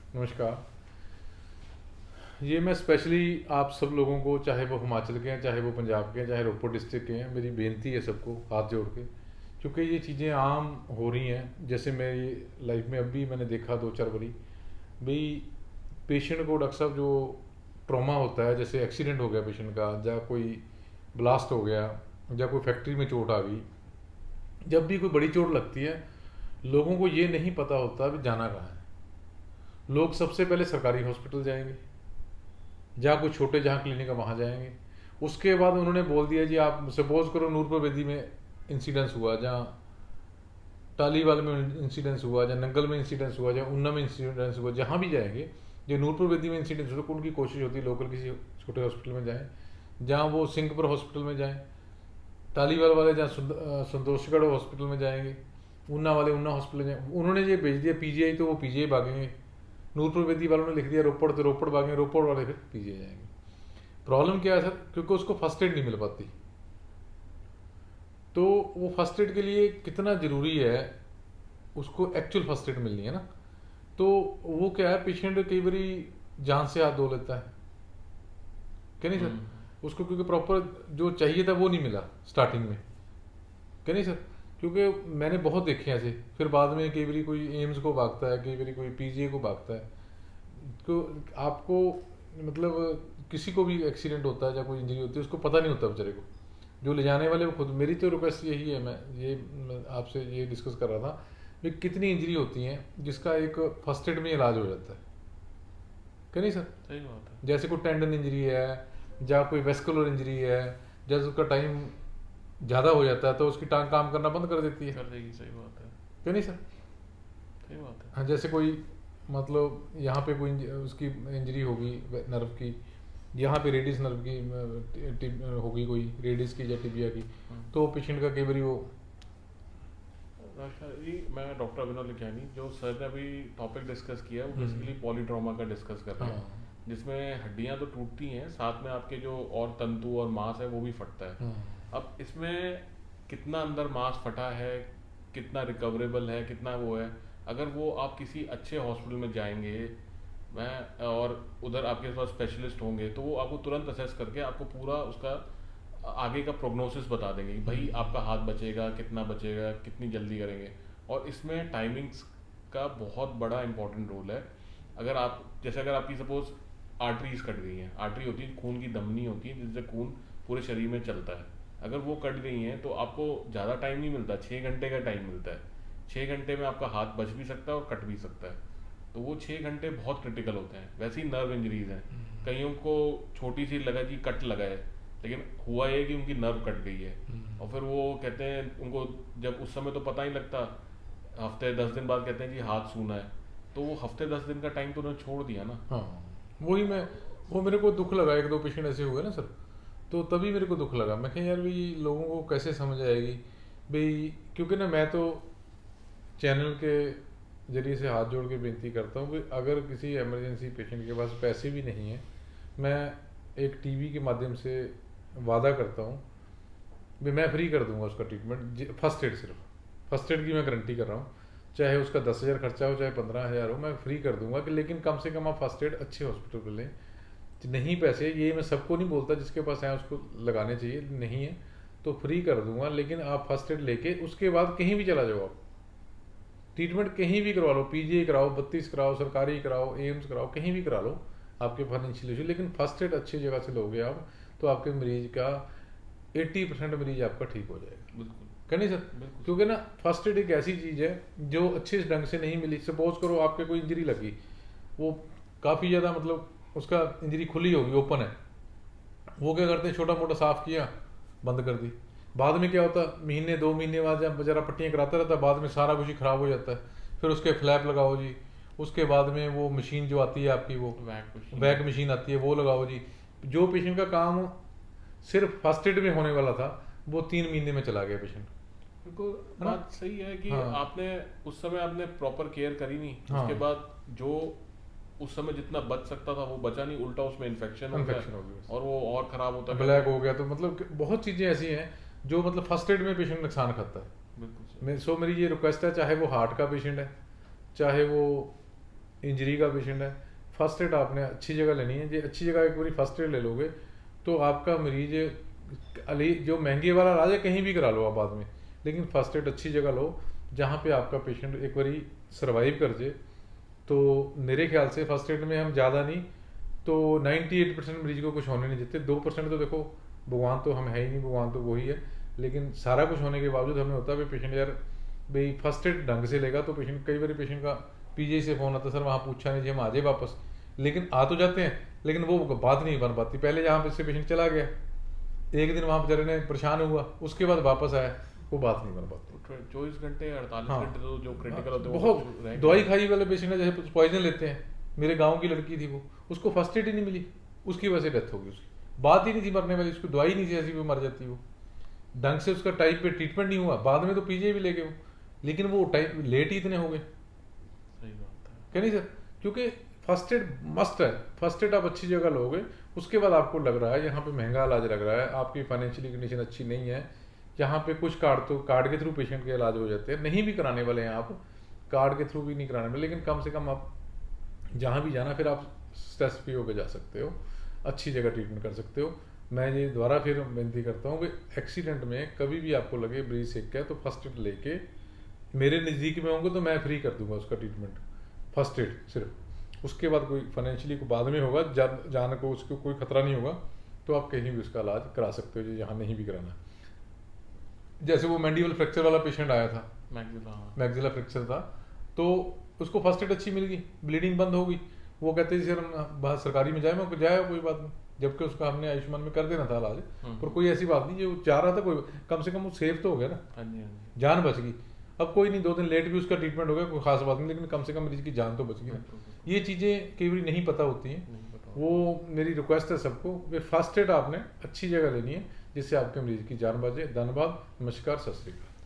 नमस्कार। ये मैं स्पेशली आप सब लोगों को, चाहे वो हिमाचल के हैं, चाहे वो पंजाब के हैं, चाहे रोपड़ डिस्ट्रिक्ट के हैं, मेरी बेनती है सबको हाथ जोड़ के, क्योंकि ये चीज़ें आम हो रही हैं। जैसे मेरी लाइफ में अभी मैंने देखा 2-4 बारी भाई, पेशेंट को डॉक्टर साहब जो ट्रॉमा होता है, जैसे एक्सीडेंट हो गया पेशेंट का, या कोई ब्लास्ट हो गया, या कोई फैक्ट्री में चोट आ गई, जब भी कोई बड़ी चोट लगती है, लोगों को ये नहीं पता होता भी जाना कहाँ है। लोग सबसे पहले सरकारी हॉस्पिटल जाएंगे, जहाँ कोई छोटे जहाँ क्लिनिक है वहाँ जाएंगे। उसके बाद उन्होंने बोल दिया जी, आप सपोज करो नूरपुर बेदी में इंसिडेंस हुआ, जहाँ टालीवाल में इंसिडेंस हुआ, जहाँ नंगल में इंसिडेंस हुआ, जहाँ उन्ना में इंसिडेंस हुआ, जहाँ भी जाएंगे, जो नूरपुर बेदी में इंसिडेंस हुआ, तो उनकी कोशिश होती है लोकल किसी छोटे हॉस्पिटल में जाएँ, जहाँ वो सिंहपुर हॉस्पिटल में जाएँ, टालीवाल वाले जहाँ संतोषगढ़ हॉस्पिटल में जाएंगे, ऊना वाले ऊना हॉस्पिटल में जाएंगे। उन्होंने ये भेज दिया पीजीआई, तो वो पीजीआई भागेंगे। नूरपुर बेदी वालों ने लिख दिया रोपड़, तो रोपड़ भागेंगे, रोपड़ वाले फिर पीजीआई जाएंगे। प्रॉब्लम क्या है सर, क्योंकि उसको फर्स्ट एड नहीं मिल पाती। तो वो फर्स्ट एड के लिए कितना ज़रूरी है, उसको एक्चुअल फर्स्ट एड मिलनी है ना। तो वो क्या है, पेशेंट कई बारी जान से हाथ धो लेता है, क्या नहीं सर, उसको क्योंकि प्रॉपर जो चाहिए था वो नहीं मिला स्टार्टिंग में, क्या नहीं सर। क्योंकि मैंने बहुत देखे ऐसे, फिर बाद में कई बारी कोई एम्स को भागता है, कई बारी कोई पीजीआई को भागता है। तो आपको मतलब किसी को भी एक्सीडेंट होता है या कोई इंजरी होती है, उसको पता नहीं होता बेचारे को, जो ले जाने वाले वो खुद। मेरी तो रिक्वेस्ट यही है, मैं आपसे ये डिस्कस कर रहा था कि कितनी इंजरी होती हैं जिसका एक फर्स्ट एड में इलाज हो जाता है, क्या नहीं सर। सही बात है। जैसे कोई टेंडन इंजरी है, या कोई वेस्कुलर इंजरी है, जैसे उसका टाइम ज़्यादा हो जाता है तो उसकी टांग काम करना बंद कर देती है, कर देगी, सही बात है। क्या नहीं सर। सही बात है। हाँ, जैसे कोई मतलब यहाँ पे कोई उसकी इंजरी होगी नर्व की, यहाँ पे रेडिस नर्व की होगी, कोई रेडिस की या टिबिया की, तो पेशेंट का कई बार वो। राशा जी, मैं डॉक्टर अभिनव लिखियानी, जो सर ने अभी टॉपिक डिस्कस किया है वो बेसिकली पॉलीट्रॉमा का डिस्कस कर रहे हैं, हाँ जिसमें हड्डियां तो टूटती हैं, साथ में आपके जो और तंतु और मांस है वो भी फटता है। हाँ अब इसमें कितना अंदर मांस फटा है, कितना रिकवरेबल है, कितना वो है, अगर वो आप किसी अच्छे हॉस्पिटल में जाएंगे मैं और उधर आपके पास स्पेशलिस्ट होंगे, तो वो आपको तुरंत असेस करके आपको पूरा उसका आगे का प्रोग्नोसिस बता देंगे कि भाई आपका हाथ बचेगा, कितना बचेगा, कितनी जल्दी करेंगे। और इसमें टाइमिंग्स का बहुत बड़ा इंपॉर्टेंट रोल है। अगर आप जैसे अगर आपकी सपोज आर्टरीज कट गई हैं, आर्टरी होती है खून की धमनी होती है जिससे खून पूरे शरीर में चलता है, अगर वो कट गई हैं तो आपको ज़्यादा टाइम नहीं मिलता, 6 घंटे का टाइम मिलता है। 6 घंटे में आपका हाथ बच भी सकता है और कट भी सकता है, तो वो 6 घंटे बहुत क्रिटिकल होते हैं। वैसे ही नर्व इंजरीज हैं, कईयों को छोटी सी लगा जी कट लगा है, लेकिन हुआ ये कि उनकी नर्व कट गई है, और फिर वो कहते हैं उनको जब उस समय तो पता ही लगता, हफ्ते 10 दिन बाद कहते हैं जी हाथ सूना है, तो वो हफ्ते 10 दिन का टाइम तो उन्होंने छोड़ दिया ना। हाँ। वही मैं, वो मेरे को दुख लगा, 1-2 पेशेंट ऐसे हुए ना सर, तो तभी मेरे को दुख लगा। मैं कहा यार भाई, लोगों को कैसे समझ आएगी भाई, क्योंकि ना मैं तो चैनल के जरिए से हाथ जोड़ के बेनती करता हूँ कि अगर किसी इमरजेंसी पेशेंट के पास पैसे भी नहीं हैं, मैं एक टीवी के माध्यम से वादा करता हूँ भी मैं फ्री कर दूंगा उसका ट्रीटमेंट, फर्स्ट एड, सिर्फ फर्स्ट एड की मैं गारंटी कर रहा हूँ। चाहे उसका 10,000 खर्चा हो, चाहे 15,000 हो, मैं फ्री कर दूंगा कि लेकिन कम से कम आप फर्स्ट एड अच्छे हॉस्पिटल पर लें। नहीं पैसे, ये मैं सबको नहीं बोलता, जिसके पास है उसको लगाने चाहिए, नहीं है तो फ्री कर दूंगा, लेकिन आप फर्स्ट एड लेके उसके बाद कहीं भी चला जाओ, आप ट्रीटमेंट कहीं भी करवा लो, पीजीआई कराओ, 32 कराओ, सरकारी कराओ, एम्स कराओ, कहीं भी करा लो, आपके फाइनेंशियल इशू, लेकिन फर्स्ट एड अच्छी जगह से लोगे आप, तो आपके मरीज का 80% मरीज आपका ठीक हो जाएगा। बिल्कुल। क्या नहीं सर, बिल्कुल। क्योंकि ना फर्स्ट एड एक ऐसी चीज़ है जो अच्छे ढंग से नहीं मिली। सपोज करो आपके कोई इंजरी लगी, वो काफ़ी ज़्यादा मतलब उसका इंजरी खुली होगी, ओपन है, वो क्या करते हैं, छोटा मोटा साफ किया, बंद कर दी। बाद में क्या होता, महीने 2 महीने बाद जब बेचारा पट्टियाँ कराता रहता है, बाद में सारा कुछ ही ख़राब हो जाता है। फिर उसके फ्लैप लगाओ जी, उसके बाद में वो मशीन जो आती है आपकी, वो वैक मशीन आती है, वो लगाओ जी। जो पेशेंट का काम सिर्फ फर्स्ट एड में होने वाला था, वो 3 महीने में चला गया पेशेंट। बिल्कुल, बात सही है कि हाँ आपने उस समय आपने प्रॉपर केयर करी नहीं, हाँ, उसके बाद जो उस समय जितना बच सकता था वो बचा नहीं, उल्टा उसमें इन्फेक्शन हो इन्फेक्शन हो गया गया, और वो और खराब होता गया। ब्लैक हो गया, तो मतलब बहुत चीज़ें ऐसी हैं जो मतलब फर्स्ट एड में पेशेंट नुकसान खाता है। बिल्कुल सही। मेरी ये रिक्वेस्ट है, चाहे वो हार्ट का पेशेंट है, चाहे वो इंजरी का पेशेंट है, फर्स्ट एड आपने अच्छी जगह लेनी है। जो अच्छी जगह एक बार फर्स्ट एड ले लोगे तो आपका मरीज अली जो महंगे वाला इलाज है कहीं भी करा लो आप बाद में, लेकिन फर्स्ट एड अच्छी जगह लो जहाँ पे आपका पेशेंट एक बारी सर्वाइव कर जाए। तो मेरे ख्याल से फर्स्ट एड में हम ज़्यादा नहीं तो 98% मरीज को कुछ होने नहीं देते। 2% तो देखो भगवान तो हम है ही नहीं, भगवान तो वही है, लेकिन सारा कुछ होने के बावजूद हमें होता है भाई पेशेंट यार भाई फर्स्ट एड ढंग से लेगा तो पेशेंट, कई बार पेशेंट का पीजीआई से फ़ोन आता सर वहाँ पूछा नहीं जी हम आ जाए वापस, लेकिन आ तो जाते हैं लेकिन वो बात नहीं बन पाती। पहले जहाँ पे से पेशेंट चला गया एक दिन वहाँ बेचारे ने परेशान हुआ उसके बाद वापस आया, वो बात नहीं बन पाती। 24 घंटे 48 हाँ घंटे तो जो क्रिटिकल होते हैं वो बहुत कुछ रह गए। दवाई खाई वाले पेशेंट है, जैसे पॉइजन लेते हैं, मेरे गांव की लड़की थी वो, उसको फर्स्ट एड ही नहीं मिली, उसकी वजह से डेथ हो गई उसकी, बात ही नहीं थी मरने वाली, उसको दवाई नहीं थी ऐसी वो मर जाती वो, ढंग से उसका टाइम पे ट्रीटमेंट नहीं हुआ, बाद में तो पीजीआई भी ले गए वो, लेकिन वो टाइम लेट ही इतने हो गए। सही बात है। क्या नहीं सर, क्योंकि फर्स्ट एड मस्ट है। फर्स्ट एड आप अच्छी जगह लोगे, उसके बाद आपको लग रहा है यहाँ पे महंगा इलाज लग रहा है, आपकी फाइनेंशियली कंडीशन अच्छी नहीं है, यहाँ पे कुछ कार्ड तो कार्ड के थ्रू पेशेंट के इलाज हो जाते हैं, नहीं भी कराने वाले हैं आप, कार्ड के थ्रू भी नहीं कराने वाले, लेकिन कम से कम आप जहाँ भी जाना फिर आप स्ट्रेस फ्री होकर जा सकते हो, अच्छी जगह ट्रीटमेंट कर सकते हो। मैं ये दोबारा फिर विनती करता हूँ कि एक्सीडेंट में कभी भी आपको लगे ब्रीज सेक है तो फर्स्ट एड लेके मेरे नज़दीक में होंगे तो मैं फ्री कर दूंगा उसका ट्रीटमेंट, फर्स्ट एड सिर्फ, उसके बाद कोई फाइनेंशियली को बाद में होगा, जाने को उसको कोई खतरा नहीं होगा तो आप कहीं भी उसका इलाज करा सकते हो जो यहाँ नहीं भी कराना। जैसे वो मैंडिबल फ्रैक्चर वाला पेशेंट आया था, मैक्सिला फ्रैक्चर था, तो उसको फर्स्ट एड अच्छी मिल गई, ब्लीडिंग बंद हो गई, वो कहते सर हम बाहर सरकारी में जाए, मैं जाए कोई बात नहीं, जबकि उसका हमने आयुष्मान में कर देना था इलाज, पर कोई ऐसी बात नहीं, जो चाह रहा था कोई कम से कम वो सेफ तो हो गया ना, जान बच गई। अब कोई नहीं 2 दिन लेट भी उसका ट्रीटमेंट हो गया, कोई खास बात नहीं, लेकिन कम से कम मरीज की जान तो बच गई ना। ये चीज़ें कई बार नहीं पता होती हैं, वो मेरी रिक्वेस्ट है सबको, वे फर्स्ट एड आपने अच्छी जगह लेनी है जिससे आपके मरीज की जान बचे। धन्यवाद, नमस्कार, सत श्री अकाल।